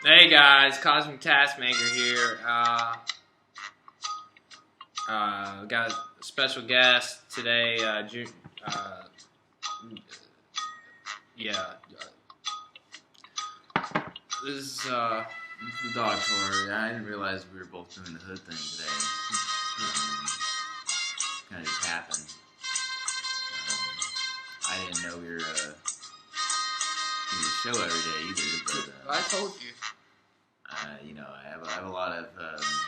Hey guys, Cosmic Taskmaker here. Got a special guest today. This is the Dogtor. I didn't realize we were both doing the hood thing today. Kind of just happened. I didn't know we were doing the show every day either. But I told you. I have a lot of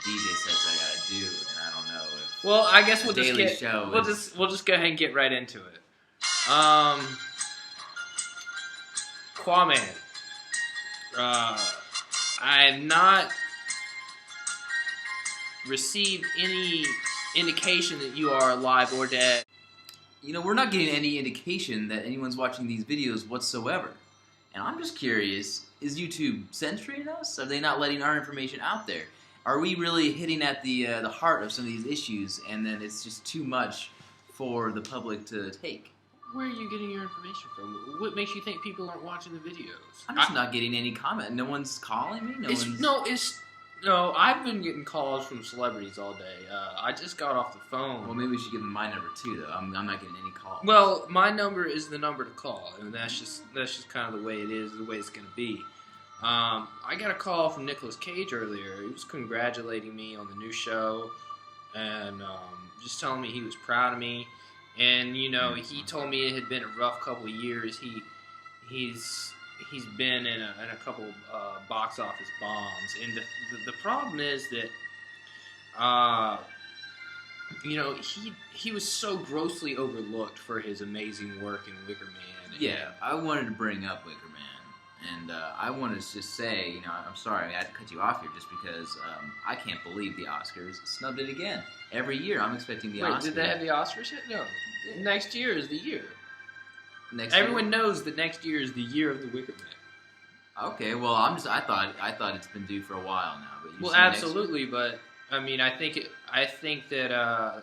DJ sets I gotta do, and I don't know if. Well, I guess we'll just go ahead and get right into it. Qaaman. I have not received any indication that you are alive or dead. We're not getting any indication that anyone's watching these videos whatsoever. And I'm just curious, is YouTube censoring us? Are they not letting our information out there? Are we really hitting at the heart of some of these issues, and then it's just too much for the public to take? Where are you getting your information from? What makes you think people aren't watching the videos? I'm just not getting any comment. No one's calling me? No, I've been getting calls from celebrities all day. I just got off the phone. Well, maybe we should give them my number too, though. I'm not getting any calls. Well, my number is the number to call, and that's just kind of the way it is, the way it's going to be. I got a call from Nicolas Cage earlier. He was congratulating me on the new show, and just telling me he was proud of me. And he told me it had been a rough couple of years. He's been in a couple box office bombs, and the problem is that he was so grossly overlooked for his amazing work in Wicker Man. Yeah, I wanted to bring up Wicker Man, and I wanted to just say, I'm sorry I had to cut you off here just because I can't believe the Oscars snubbed it again. Every year I'm expecting the Oscars. Wait, did they have the Oscars yet? No. Next year is the year. Everyone knows that next year is the year of the Wicker Man. Okay, well, I thought it's been due for a while now. But absolutely, but I mean, I think that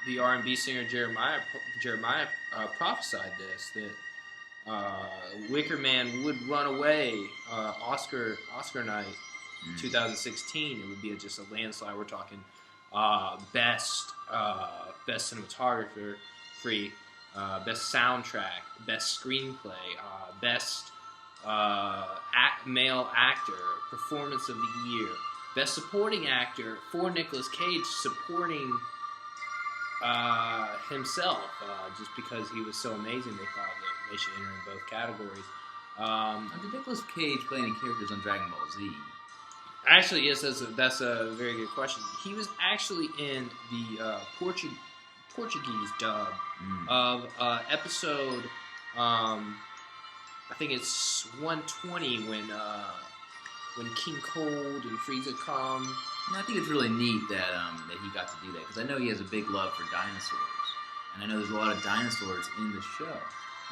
the R&B singer Jeremiah prophesied this, that Wicker Man would run away Oscar night 2016. It would be just a landslide. We're talking best cinematographer, best soundtrack, best screenplay, best male actor, performance of the year, best supporting actor for Nicolas Cage supporting himself, just because he was so amazing. They thought that they should enter in both categories. Did Nicolas Cage play any characters on Dragon Ball Z? Actually, yes, that's a very good question. He was actually in the Portuguese dub of episode, I think it's 120 when King Cold and Frieza come. I think it's really neat that he got to do that, because I know he has a big love for dinosaurs, and I know there's a lot of dinosaurs in the show,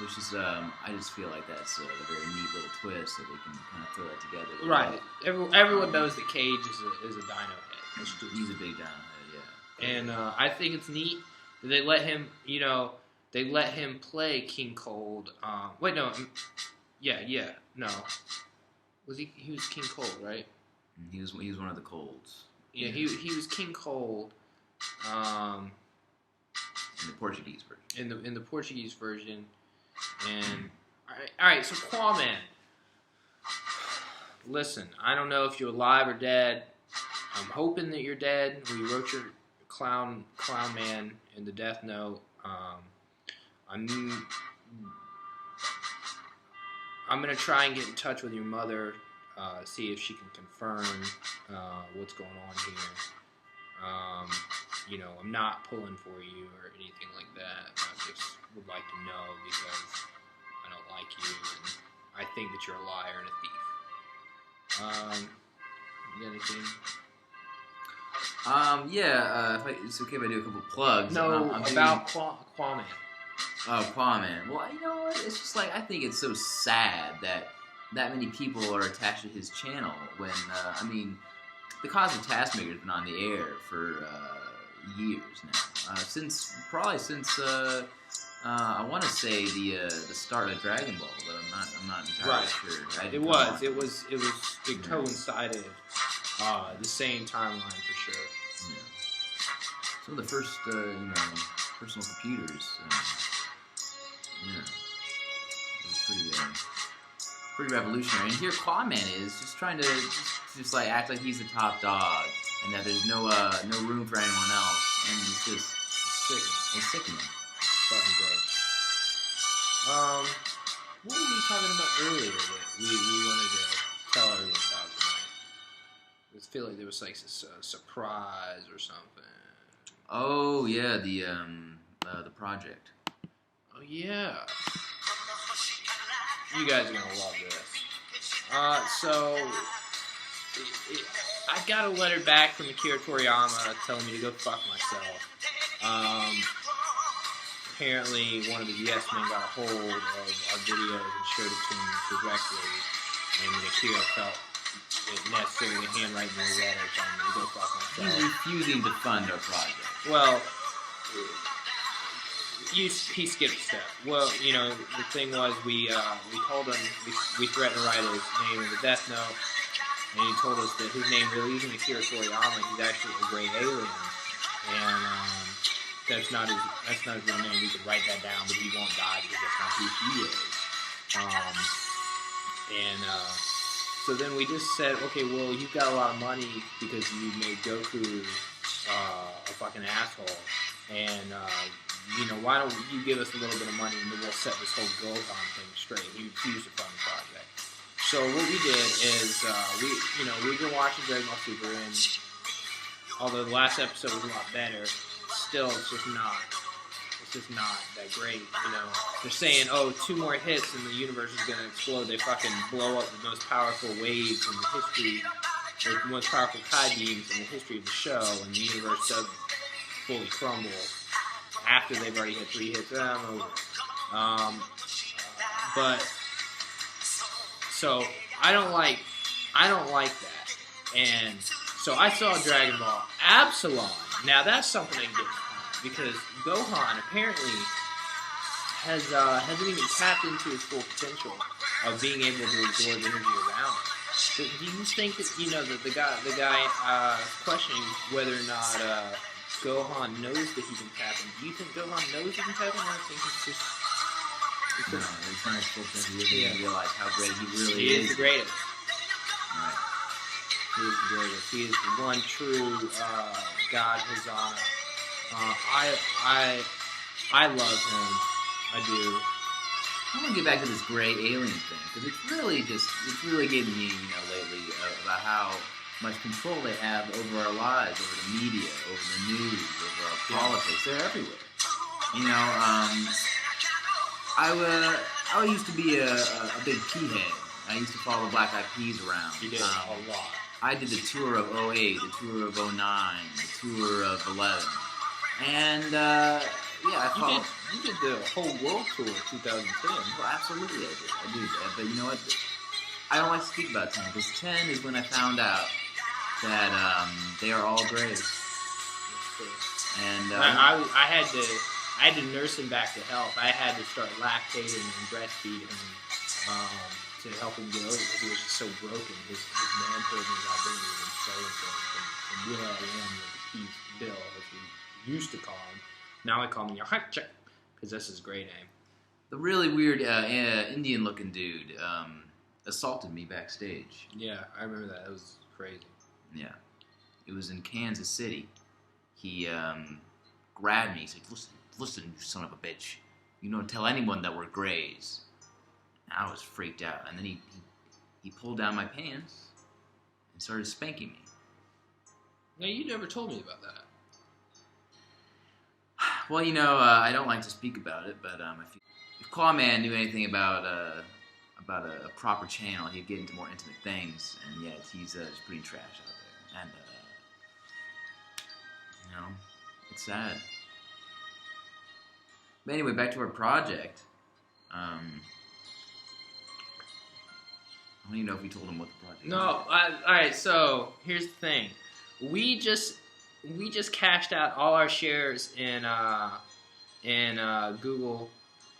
which is I just feel like that's a very neat little twist that they can kind of throw that together. Right. Everyone knows that Cage is a dino head. He's a big dino head, yeah. And I think it's neat that they let him, play King Cold. Wait, no. No. He was King Cold, right? He was one of the Colds. Yeah, he was King Cold. In the Portuguese version. In the Portuguese version, and all right. So Qaaman, listen, I don't know if you're alive or dead. I'm hoping that you're dead. We wrote your clown man in the death note. I'm gonna try and get in touch with your mother, see if she can confirm what's going on here. I'm not pulling for you or anything like that. I just would like to know because I don't like you and I think that you're a liar and a thief. You got anything? If it's okay if I do a couple plugs. No, about Qaaman. Oh, Qaaman. Well, you know what? It's just like, I think it's so sad that many people are attached to his channel when, the Cosmic Taskmaker has been on the air for years now. Since I want to say the start of Dragon Ball, but I'm not entirely sure. It coincided the same timeline for sure. Yeah. Some of the first personal computers. Yeah, it was pretty revolutionary. And here Qaaman is just trying to just like act like he's the top dog, and that there's no room for anyone else, and it's just sickening. Fucking gross. What were we talking about earlier that we wanted to tell everyone about tonight? I feel like there was like a surprise or something. Oh yeah, the project. Oh yeah. You guys are gonna love this. So I got a letter back from Akira Toriyama telling me to go fuck myself. Apparently, one of the Yes Men got a hold of our videos and showed it to him directly, and Akira felt it necessary to handwrite me a letter telling me to go fuck myself. He's refusing to fund our project. Well, he skipped a step. Well, the thing was, we told him, we threatened to write his name in the death note, and he told us that his name really isn't Akira Toriyama, he's actually a great alien, and that's not his real name. We could write that down, but he won't die because that's not who he is. So then we just said, okay, well, you've got a lot of money because you made Goku a fucking asshole, and why don't you give us a little bit of money and then we'll set this whole Gohan thing straight. He refused to fund the project. So what we did is we've been watching Dragon Ball Super, and although the last episode was a lot better, still it's just not that great. They're saying, 2 more hits and the universe is gonna explode. They fucking blow up the most powerful waves in the history, the most powerful Kai beams in the history of the show, and the universe doesn't fully crumble after they've already had 3 hits. I'm over. But so I don't like that, and so I saw Dragon Ball Absalom. Now that's something I can get behind, because Gohan apparently hasn't even tapped into his full potential of being able to absorb energy around him. So do you think that that the guy questioning whether or not Gohan knows that he can tap in? Do you think Gohan knows he can tap in? I think it's just no, he's not supposed to. He doesn't realize how great he really is. He is the greatest. Right. He is the greatest. He is the one true God Hosanna. I love him. I do. I want to get back to this gray alien thing, because it's really getting me, lately about how much control they have over our lives, over the media, over the news, over our politics. They're everywhere. I used to be a big pea head. I used to follow the Black Eyed Peas around. You did a lot. I did the tour of 08, the tour of 09, the tour of 11. And, I followed. You did the whole world tour of 2010. Well, absolutely I did. But you know what? I don't like to speak about 10, because 10 is when I found out that they are all gray. And I had to nurse him back to health. I had to start lactating and breastfeeding him to help him get over it, because he was just so broken. His manhood and his identity was stolen from Will I Am, the Peace Bill, as we used to call him. Now I call him Yahacha, because that's his great name. The really weird Indian-looking dude assaulted me backstage. Yeah, I remember that. It was crazy. Yeah. It was in Kansas City. He grabbed me. He said, listen, you son of a bitch. You don't tell anyone that we're grays. And I was freaked out. And then he pulled down my pants and started spanking me. Now, you never told me about that. Well, I don't like to speak about it, but if Qaaman knew anything about a proper channel, he'd get into more intimate things, and yet he's just pretty trash out there. And, it's sad. But anyway, back to our project. I don't even know if we told him what the project was. No, alright, so here's the thing. We just cashed out all our shares in and Google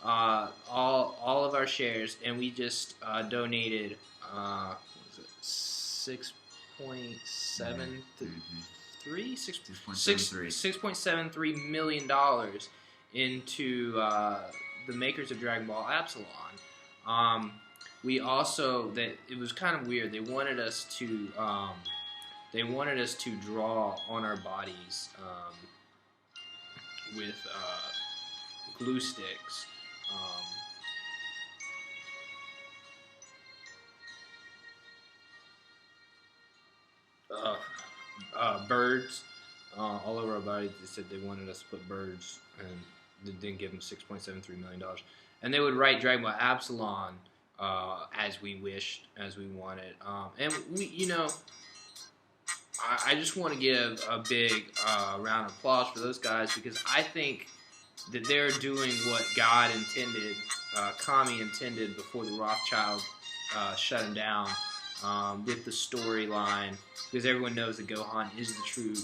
all of our shares, and we just donated what was it, 6.73 million dollars into the makers of Dragon Ball Epsilon. We also, that it was kind of weird. They wanted us to draw on our bodies with glue sticks. Birds all over our bodies. They said they wanted us to put birds, and they didn't give them $6.73 million. And they would write Dragon Ball Epsilon as we wished, as we wanted. And we, I just want to give a big round of applause for those guys, because I think that they're doing what God intended, Kami intended before the Rothschild shut him down with the storyline, because everyone knows that Gohan is the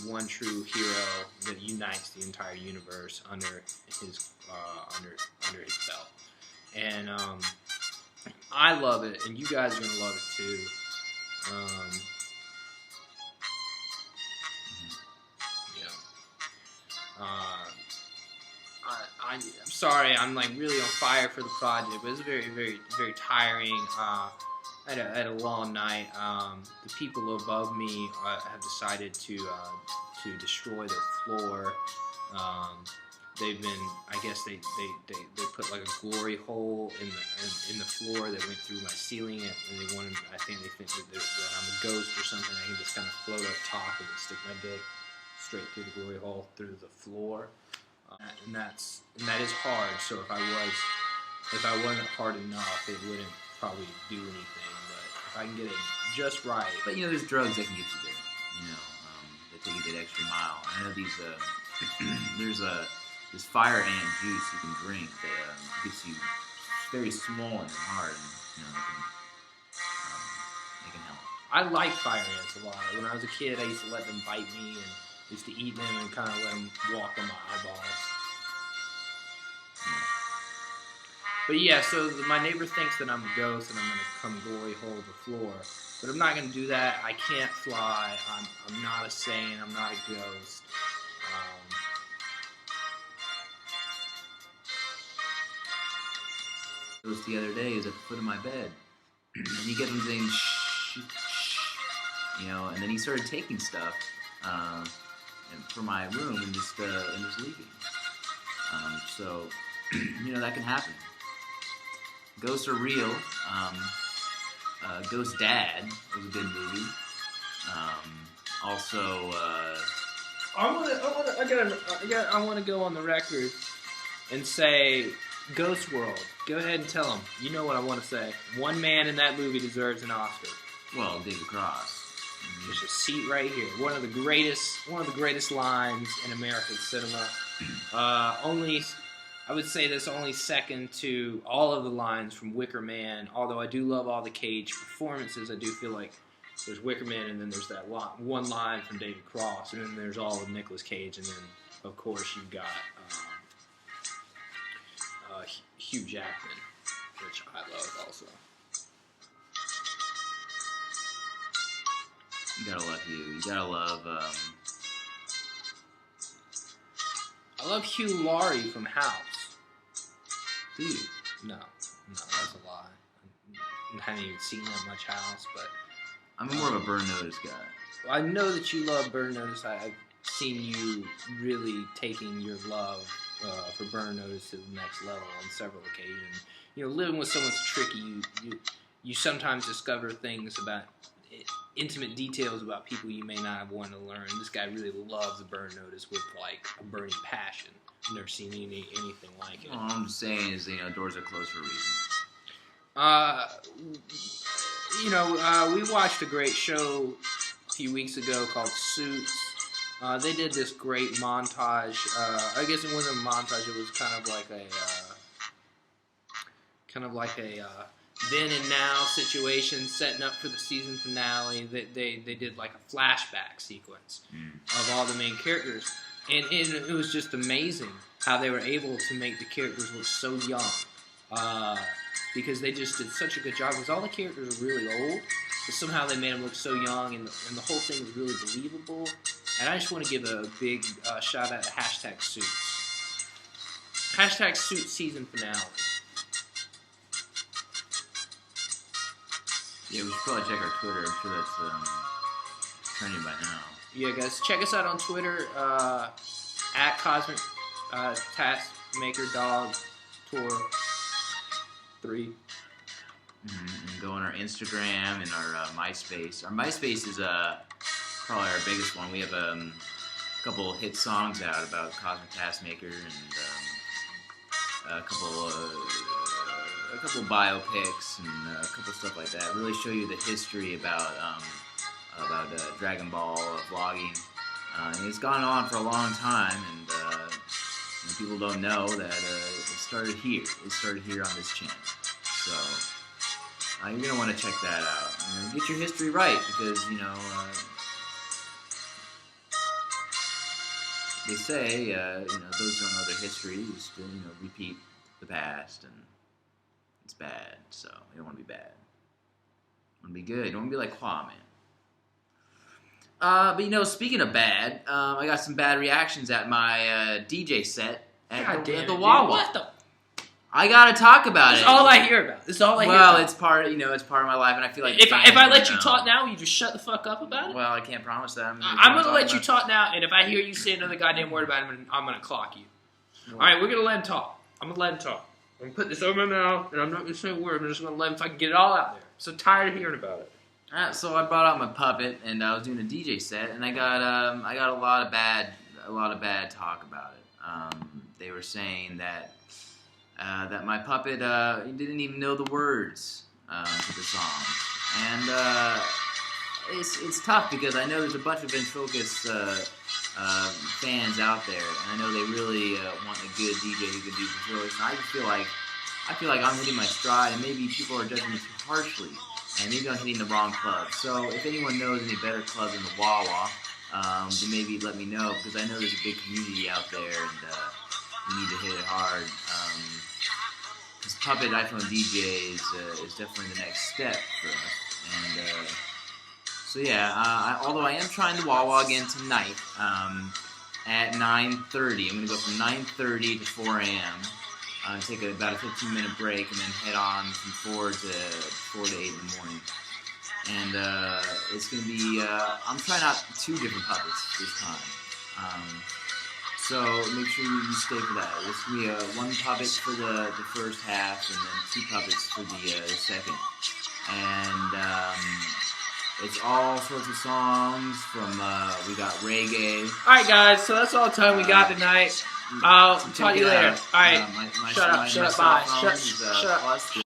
one true hero that unites the entire universe under his belt. And I love it, and you guys are gonna love it too. I'm sorry, I'm like really on fire for the project, but it's very, very, very tiring. I had a long night. The people above me have decided to destroy their floor. They've been, I guess they put like a glory hole in the floor that went through my ceiling, and they think that I'm a ghost or something. I can just kind of float up top and stick my dick straight through the glory hole through the floor. And that is hard. So if I wasn't hard enough, it wouldn't probably do anything. But if I can get it just right. But there's drugs that can get you there. That take you that extra mile. I know these. There's this fire ant juice you can drink that gets you very small and hard. And, it can help. I like fire ants a lot. When I was a kid, I used to let them bite me and used to eat them and kind of let them walk on my eyeballs. But yeah, so my neighbor thinks that I'm a ghost and I'm going to come glory hole the floor. But I'm not going to do that. I can't fly. I'm not a saint. I'm not a ghost. Ghost the other day is at the foot of my bed. And he kept on saying, shh, shh, and then he started taking stuff from my room and just leaving. So, that can happen. Ghosts are real. Ghost Dad was a good movie. Also, I want to go on the record and say, Ghost World. Go ahead and tell them. You know what I want to say. One man in that movie deserves an Oscar. Well, David Cross. There's a seat right here. One of the greatest lines in American cinema. I would say that's only second to all of the lines from Wicker Man. Although I do love all the Cage performances, I do feel like there's Wicker Man, and then there's that one line from David Cross, and then there's all of Nicolas Cage, and then of course you've got Hugh Jackman, which I love also. You gotta love Hugh. You gotta love. I love Hugh Laurie from House. Do you? No, that's a lie. I haven't even seen that much House, but I'm more of a Burn Notice guy. I know that you love Burn Notice. I've seen you really taking your love for Burn Notice to the next level on several occasions. Living with someone's tricky. You sometimes discover things about intimate details about people you may not have wanted to learn. This guy really loves a Burn Notice with like a burning passion. I've never seen anything like it. All I'm saying is, doors are closed for a reason. We watched a great show a few weeks ago called Suits. They did this great montage. I guess it wasn't a montage. It was kind of like a then and now situation, setting up for the season finale. They did like a flashback sequence of all the main characters, and it was just amazing. how they were able to make the characters look so young. Because they just did such a good job. Because all the characters are really old, but somehow they made them look so young, and the whole thing was really believable. And I just want to give a big shout out to #Suits. #Suits season finale. Yeah, we should probably check our Twitter. I'm sure that's trending by now. Yeah, guys, check us out on Twitter at Cosmic Taskmaker Dogtor 3. And go on our Instagram and our MySpace. Our MySpace is probably our biggest one. We have a couple hit songs out about Cosmic Taskmaker and a couple biopics and a couple stuff like that. Really show you the history about Dragon Ball vlogging. And it's gone on for a long time, and people don't know that it started here. It started here on this channel. So you're gonna want to check that out. Get your history right, because they say those who don't know their history used to repeat the past, and it's bad. So you don't want to be bad. You want to be good. You don't want to be like Qaaman. But speaking of bad, I got some bad reactions at my DJ set at the Wawa. What the? I gotta talk about it. That's all I hear about. This is all I hear Well, about. it's part of my life, and I feel like if I let you talk now, will you just shut the fuck up about it? Well, I can't promise that. I'm gonna let you talk now, and if I hear you say another goddamn word about it, I'm gonna clock you. All right, we're gonna let him talk. I'm gonna let him talk. I'm gonna put this over my mouth, and I'm not gonna say a word. I'm just gonna let him fucking get it all out there. I'm so tired of hearing about it. So I brought out my puppet, and I was doing a DJ set, and I got a lot of bad talk about it. They were saying that my puppet didn't even know the words to the songs, and it's tough because I know there's a bunch of Ventriloquist fans out there, and I know they really want a good DJ who can do Ventriloquist. And I just feel like I'm hitting my stride, and maybe people are judging me too harshly. And maybe I'm hitting the wrong club. So if anyone knows any better clubs in the Wawa, then maybe let me know, because I know there's a big community out there, and we need to hit it hard. This Puppet iPhone DJ is definitely the next step for us. And so yeah, although I am trying the Wawa again tonight at 9:30. I'm going to go from 9:30 to 4 a.m. Take about a 15-minute break, and then head on from 4 to 8 in the morning. And it's going to be, I'm trying out 2 different puppets this time. So make sure you stay for that. It's going to be 1 puppet for the first half, and then 2 puppets for the second. And it's all sorts of songs from, we got reggae. Alright guys, so that's all the time we got tonight. I'll talk to you later. Alright, shut up, bye. Shut up.